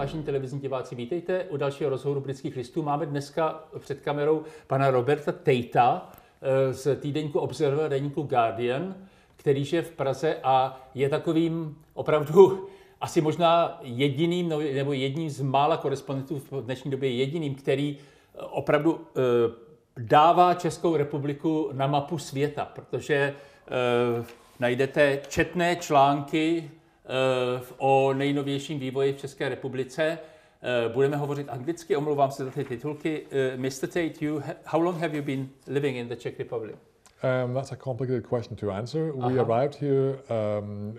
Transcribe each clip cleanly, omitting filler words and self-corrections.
vážení televizní diváci, vítejte u dalšího rozhovoru Britských listů. Máme dneska před kamerou pana Roberta Taita z týdeníku Observer a deníku Guardian, který žije v Praze a je takovým opravdu asi možná jediným, nebo jedním z mála korespondentů v dnešní době jediným, který opravdu dává Českou republiku na mapu světa, protože najdete četné články o nejnovějším vývoji v České republice. Budeme hovořit anglicky, omlouvám se za ty titulky. Mr. Tait, how long have you been living in the Czech Republic? That's a complicated question to answer. We arrived here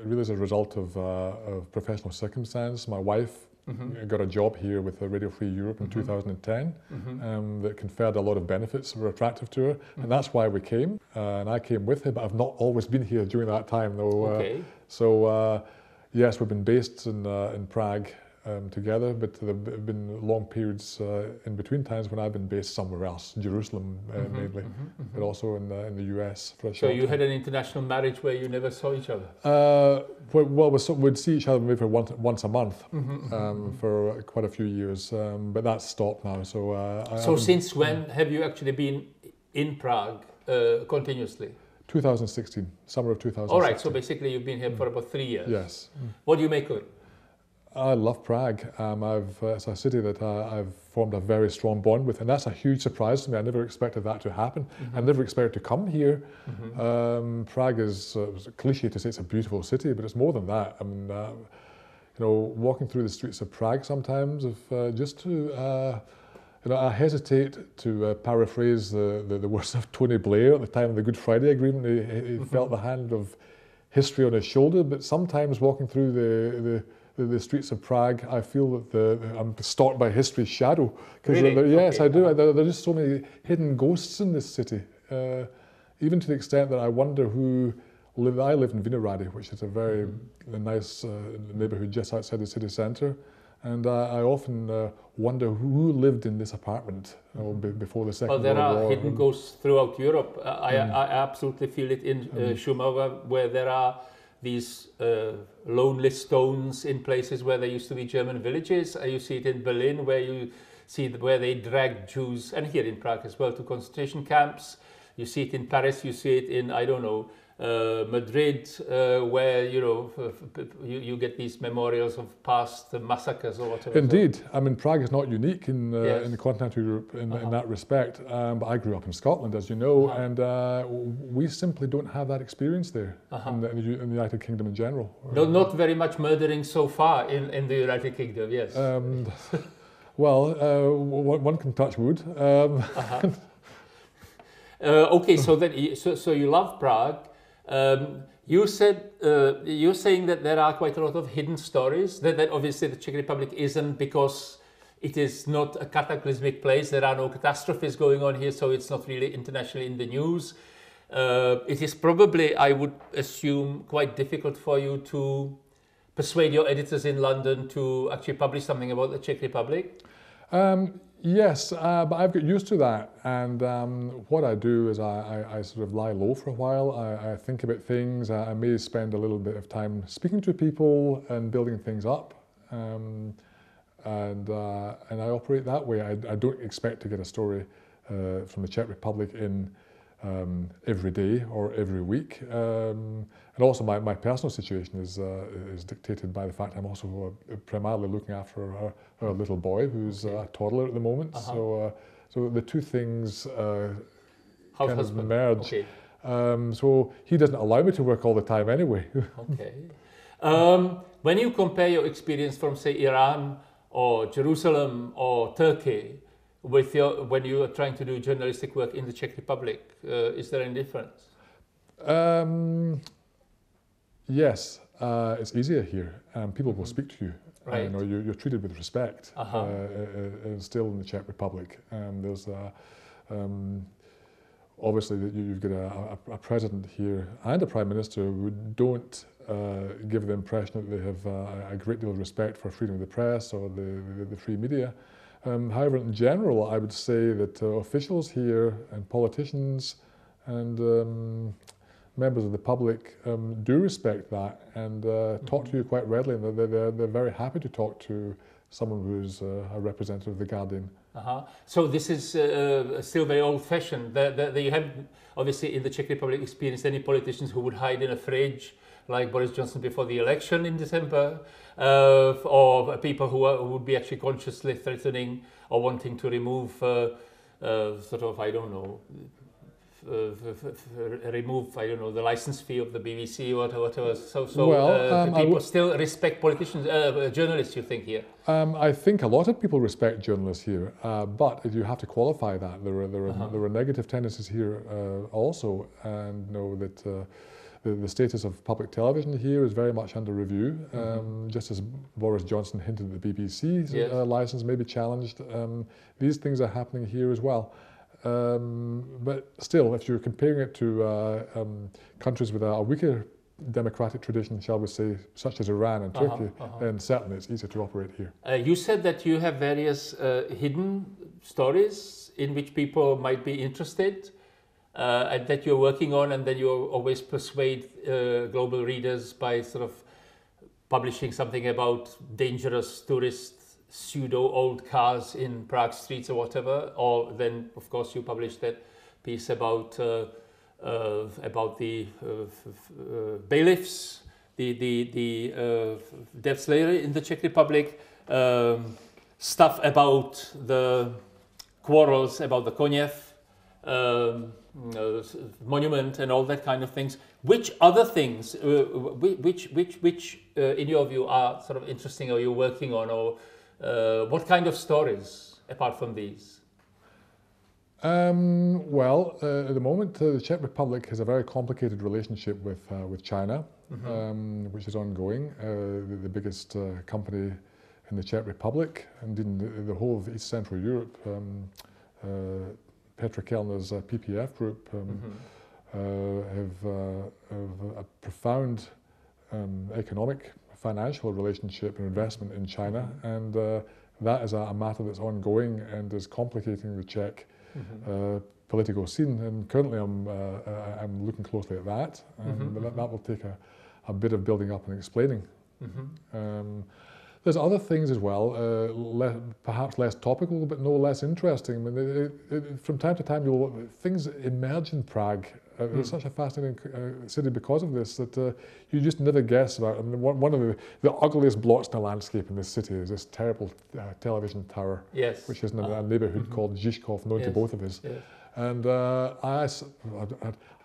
really as a result of professional circumstance. My wife got a job here with Radio Free Europe in 2010 that conferred a lot of benefits that were attractive to her, and that's why we came. And I came with her, but I've not always been here during that time, though. Yes, we've been based in Prague together, but there have been long periods in between times when I've been based somewhere else, Jerusalem mainly, but also in the US for a short time. So you had an international marriage where you never saw each other? We'd see each other maybe once a month for quite a few years, but that's stopped now. So since when have you actually been in Prague continuously? 2016, summer of 2016. All right, so basically you've been here for about 3 years. Yes. What do you make of it? I love Prague. It's a city that I've formed a very strong bond with, and that's a huge surprise to me. I never expected that to happen. I never expected to come here. Prague is it's a cliche to say it's a beautiful city, but it's more than that. I mean, walking through the streets of Prague sometimes, I hesitate to paraphrase the words of Tony Blair at the time of the Good Friday Agreement. He felt the hand of history on his shoulder, but sometimes walking through the streets of Prague, I feel that I'm stalked by history's shadow. Really? Yes, I do. There are just so many hidden ghosts in this city, even to the extent that I wonder who lived. I live in Vinohrady, which is a very nice neighbourhood just outside the city centre. And I often wonder who lived in this apartment before the Second World War. Well, there are hidden ghosts throughout Europe. I absolutely feel it in Shumava, where there are these lonely stones in places where there used to be German villages. You see it in Berlin, where you see where they dragged Jews, and here in Prague as well, to concentration camps. You see it in Paris. You see it in, I don't know, Madrid, where you get these memorials of past massacres or whatever. Indeed, I mean Prague is not unique in continental Europe in that respect. But I grew up in Scotland, as you know, and we simply don't have that experience there in the United Kingdom in general. No, not very much murdering so far in the United Kingdom. Yes. One can touch wood. Okay, so you love Prague. You're saying that there are quite a lot of hidden stories, that obviously the Czech Republic isn't, because it is not a cataclysmic place. There are no catastrophes going on here, so it's not really internationally in the news. It is probably, I would assume, quite difficult for you to persuade your editors in London to actually publish something about the Czech Republic. Yes, but I've got used to that, and what I do is I sort of lie low for a while. I think about things. I may spend a little bit of time speaking to people and building things up, and I operate that way. I don't expect to get a story from the Czech Republic in every day or every week. And also my personal situation is dictated by the fact I'm also primarily looking after our little boy, who's a toddler at the moment. So the two things kind of merge. Okay. So he doesn't allow me to work all the time anyway. Okay. When you compare your experience from, say, Iran or Jerusalem or Turkey with when you are trying to do journalistic work in the Czech Republic, is there any difference? Yes, it's easier here. People will speak to you. Right. You're treated with respect. Still in the Czech Republic, there's obviously you've got a president here and a prime minister who don't give the impression that they have a great deal of respect for freedom of the press or the free media. However, in general, I would say that officials here and politicians and members of the public do respect that and talk to you quite readily. And they're very happy to talk to someone who's a representative of the Guardian. So this is still very old-fashioned. You have obviously in the Czech Republic experienced any politicians who would hide in a fridge, like Boris Johnson before the election in December, or people who would be actually consciously threatening or wanting to remove the license fee of the BBC or whatever. So people still respect politicians, journalists, you think, here? I think a lot of people respect journalists here, but you have to qualify that. There were negative tendencies here also, and know that the status of public television here is very much under review. Just as Boris Johnson hinted that the BBC's license may be challenged, these things are happening here as well. But still, if you're comparing it to countries with a weaker democratic tradition, shall we say, such as Iran and Turkey, then certainly it's easier to operate here. You said that you have various hidden stories in which people might be interested, and that you're working on, and then you always persuade global readers by sort of publishing something about dangerous tourist pseudo-old cars in Prague streets or whatever, or then, of course, you published that piece about the bailiffs, the debt slavery in the Czech Republic, stuff about the quarrels about the Koněv monument and all that kind of things. Which other things, which in your view are sort of interesting, or you're working on, or what kind of stories, apart from these? Well, at the moment, the Czech Republic has a very complicated relationship with China, which is ongoing. The biggest company in the Czech Republic, and in the whole of East Central Europe, Petra Kellner's PPF group, have a profound economic, financial relationship and investment in China, and that is a matter that's ongoing and is complicating the Czech political scene. And currently, I'm looking closely at that, but that will take a bit of building up and explaining. There's other things as well, perhaps less topical, but no less interesting. I mean, from time to time, things emerge in Prague. It's such a fascinating city because of this, that you just never guess about. I mean, one of the ugliest blots in the landscape in this city is this terrible television tower, which is in a neighbourhood called Žižkov, known to both of us. And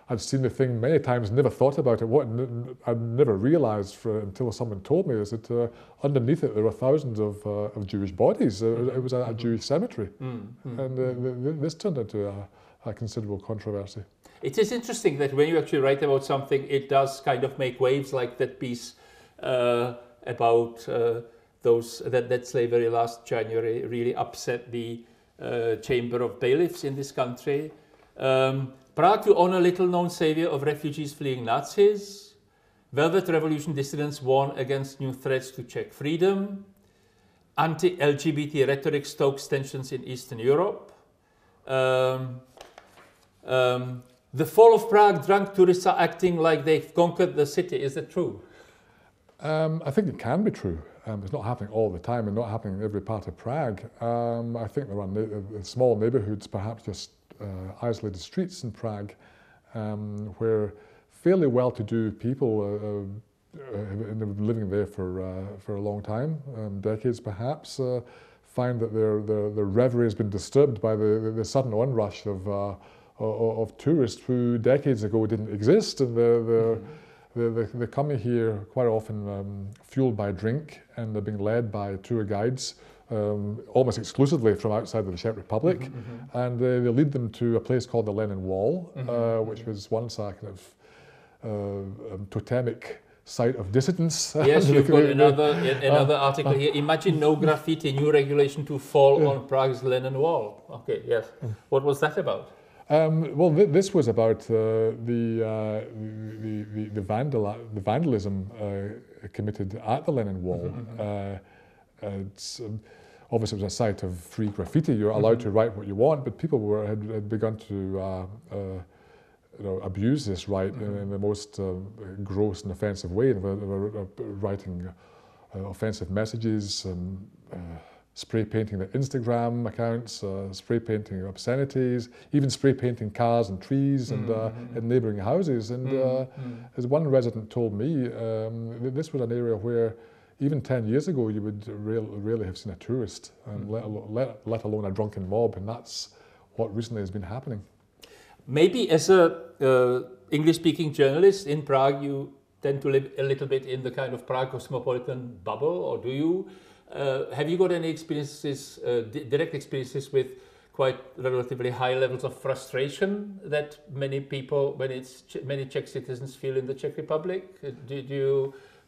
I've seen the thing many times, never thought about it. What I never realised until someone told me is that underneath it there were thousands of Jewish bodies. It was a Jewish cemetery, and this turned into a considerable controversy. It is interesting that when you actually write about something, it does kind of make waves, like that piece about that slavery last January really upset the Chamber of Bailiffs in this country. Prague to honor little-known savior of refugees fleeing Nazis. Velvet Revolution dissidents warn against new threats to Czech freedom. Anti-LGBT rhetoric stokes tensions in Eastern Europe. The fall of Prague, drunk tourists are acting like they've conquered the city. Is that true? I think it can be true. It's not happening all the time and not happening in every part of Prague. I think there are small neighbourhoods, perhaps just isolated streets in Prague, where fairly well-to-do people have been living there for a long time, decades perhaps, find that their reverie has been disturbed by the sudden onrush of tourists who decades ago didn't exist, and they're coming here quite often fueled by drink, and they're being led by tour guides, almost exclusively from outside of the Czech Republic, and they lead them to a place called the Lenin Wall, which was once a kind of totemic site of dissidence. Yes, you've got another article here. Imagine no graffiti, new regulation to fall on Prague's Lenin Wall. Okay, yes. What was that about? Well, this was about the vandalism committed at the Lenin Wall. It's obviously it was a site of free graffiti. You're allowed to write what you want, but people had begun to abuse this right in the most gross and offensive way. They were writing offensive messages, spray painting their Instagram accounts, spray painting obscenities, even spray painting cars and trees and neighbouring houses. And as one resident told me, this was an area where even 10 years ago you would rarely have seen a tourist, let alone a drunken mob, and that's what recently has been happening. Maybe as a English-speaking journalist in Prague, you tend to live a little bit in the kind of Prague cosmopolitan bubble, or do you? Have you got any experiences, direct experiences with quite relatively high levels of frustration that many people, many Czech citizens feel in the Czech Republic?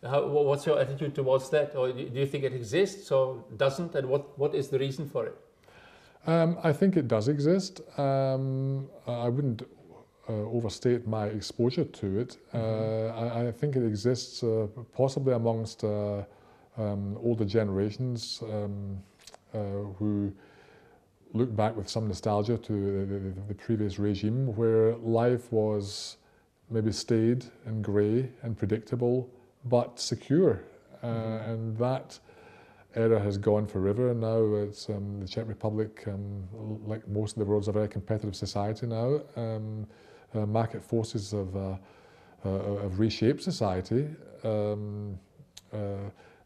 What's your attitude towards that? Or do you think it exists or doesn't? And what is the reason for it? I think it does exist. I wouldn't overstate my exposure to it. I think it exists possibly amongst older generations who look back with some nostalgia to the previous regime, where life was maybe staid and grey and predictable, but secure. And that era has gone forever. Now it's the Czech Republic, like most of the world, is a very competitive society now. Market forces have reshaped society.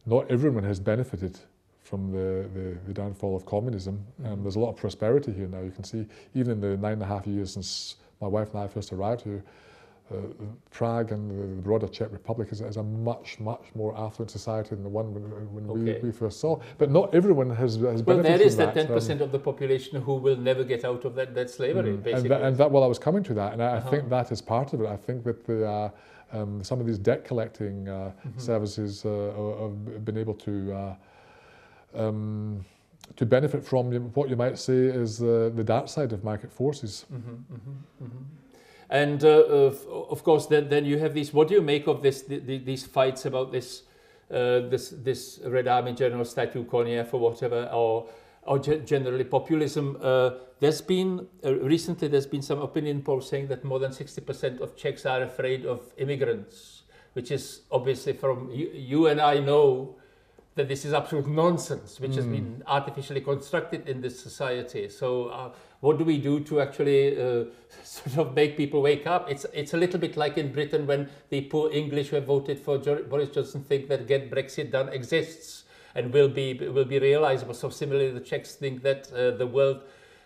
Not everyone has benefited from the downfall of communism. There's a lot of prosperity here now. You can see, even in the 9.5 years since my wife and I first arrived here, Prague and the broader Czech Republic is a much more affluent society than the one when we first saw. But not everyone has benefited from that. Well, there is that 10% of the population who will never get out of that slavery, basically. And that, well, I was coming to that, and I think that is part of it. I think that some of these debt collecting services have been able to benefit from what you might say is the dark side of market forces. And of course, then you have these. What do you make of these fights about this Red Army General statue, Koněv or whatever, or generally populism? There's been recently some opinion polls saying that more than 60% of Czechs are afraid of immigrants, which is obviously, from you and I know that this is absolute nonsense, which has been artificially constructed in this society. So what do we do to actually sort of make people wake up? It's a little bit like in Britain when the poor English who have voted for Boris Johnson think that Get Brexit Done exists and will be realizable. So similarly, the Czechs think that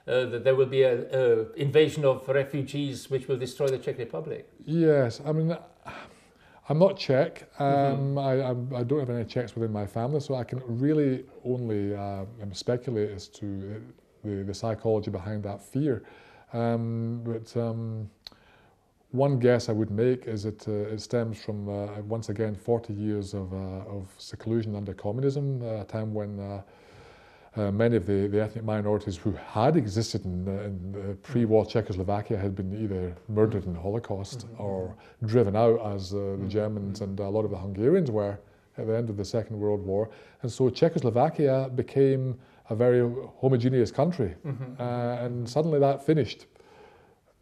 that there will be an invasion of refugees which will destroy the Czech Republic. Yes, I mean, I'm not Czech. I don't have any Czechs within my family, so I can really only speculate as to the psychology behind that fear. But one guess I would make is that it stems from, once again, 40 years of seclusion under communism, a time when many of the ethnic minorities who had existed in pre-war Czechoslovakia had been either murdered in the Holocaust or driven out, as the Germans and a lot of the Hungarians were at the end of the Second World War. And so Czechoslovakia became a very homogeneous country, and suddenly that finished.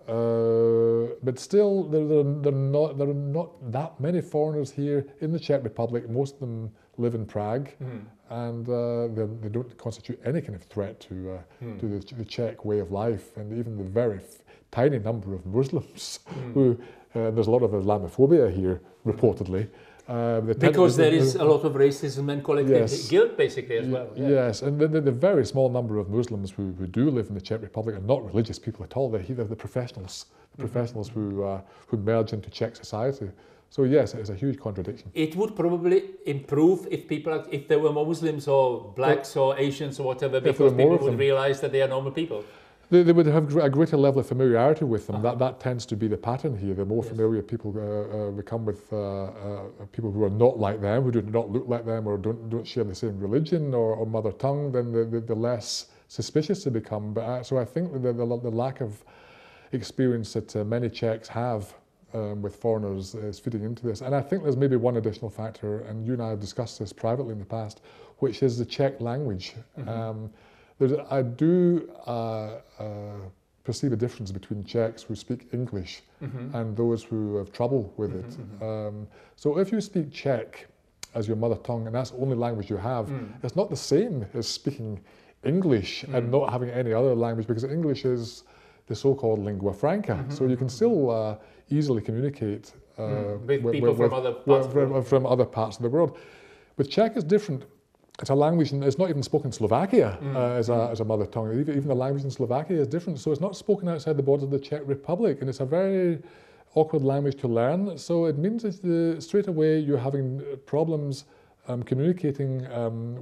But still, there are not that many foreigners here in the Czech Republic. Most of them live in Prague, and they don't constitute any kind of threat to the Czech way of life. And even the very tiny number of Muslims who there's a lot of Islamophobia here, reportedly. Because there is a lot of racism and collective guilt, basically, as well. Yeah. Yes, and the very small number of Muslims who do live in the Czech Republic are not religious people at all. They're the professionals, who merge into Czech society. So yes, it's a huge contradiction. It would probably improve if there were more Muslims or blacks or Asians or whatever, because people would realize that they are normal people. They would have a greater level of familiarity with them. That tends to be the pattern here. The more familiar people become with people who are not like them, who do not look like them, or don't share the same religion or mother tongue, then the less suspicious they become. But so I think the lack of experience that many Czechs have with foreigners is feeding into this. And I think there's maybe one additional factor, and you and I have discussed this privately in the past, which is the Czech language. I do perceive a difference between Czechs who speak English and those who have trouble with it. So if you speak Czech, as your mother tongue, and that's the only language you have, it's not the same as speaking English and not having any other language, because English is the so-called lingua franca. So you can still easily communicate with people from other parts of the world. With Czech is different. It's a language, and it's not even spoken in Slovakia as a mother tongue. Even the language in Slovakia is different. So it's not spoken outside the borders of the Czech Republic, and it's a very awkward language to learn. So it means that straight away you're having problems communicating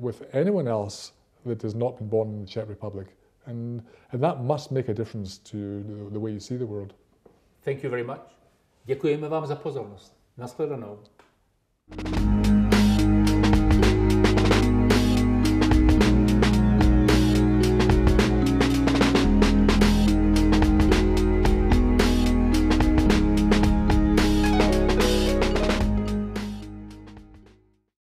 with anyone else that has not been born in the Czech Republic. And that must make a difference to the way you see the world. Thank you very much. Děkujeme vám za pozornost. Nashledanou.